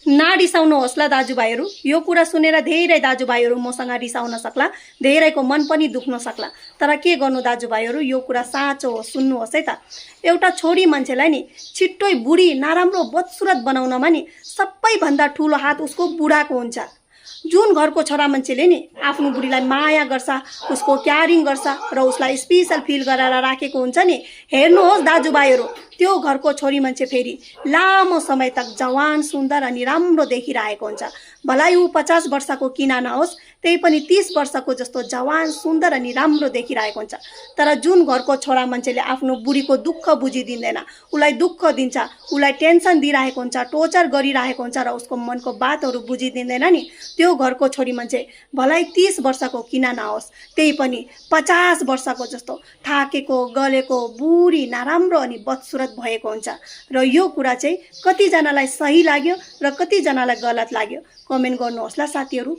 नरिसाउनुहोस् ल दाजुभाइहरू। यो कुरा सुनेर धेरै दाजुभाइहरू मसँग रिसाउन सक्ला, धेरैको मन पनि दुख्न सक्ला। तर के गर्नु दाजुभाइहरू, यो कुरा साँचो हो, सुन्नुहोस् है त। एउटा छोरी मान्छेलाई नि छिट्टै बुढी नराम्रो बदसुरत बनाउनमा नि सबैभन्दा ठुलो हात उसको बुढाको हुन्छ। जुन घरको छोरा मान्छेले नि आफ्नो बुढीलाई माया गर्छ, उसको क्यारिङ गर्छ र उसलाई स्पेशल फिल गरेर राखेको हुन्छ नि, हेर्नुहोस् दाजुभाइहरू, त्यो घरको छोरी मान्छे फेरि लामो समय तक जवान सुन्दर अनि राम्रो देखिरहेको हुन्छ। भलाइ ऊ 50 वर्षको किन नहोस्, त्यही पनि 30 वर्षको जस्तो जवान सुन्दर अनि राम्रो देखिरहेको हुन्छ। तर जुन घरको छोरा मान्छेले आफ्नो बुढीको दुःख बुझिदिँदैन, उसलाई दुःख दिन्छ, उसलाई टेन्सन दिइरहेको हुन्छ, टोर्चर गरिरहेको हुन्छ र उसको मनको बातहरू बुझिदिँदैन नि, त्यो घरको छोरी मान्छे भलाइ 30 वर्षको किन नहोस्, त्यही पनि 50 वर्षको जस्तो थाकेको गलेको बुढी नराम्रो अनि बदसुरत भएको हुन्छ। र यो कुरा चाहिँ कतिजनालाई सही लाग्यो र कतिजनालाई गलत लाग्यो, कमेन्ट गर्नुहोस् ल साथीहरू।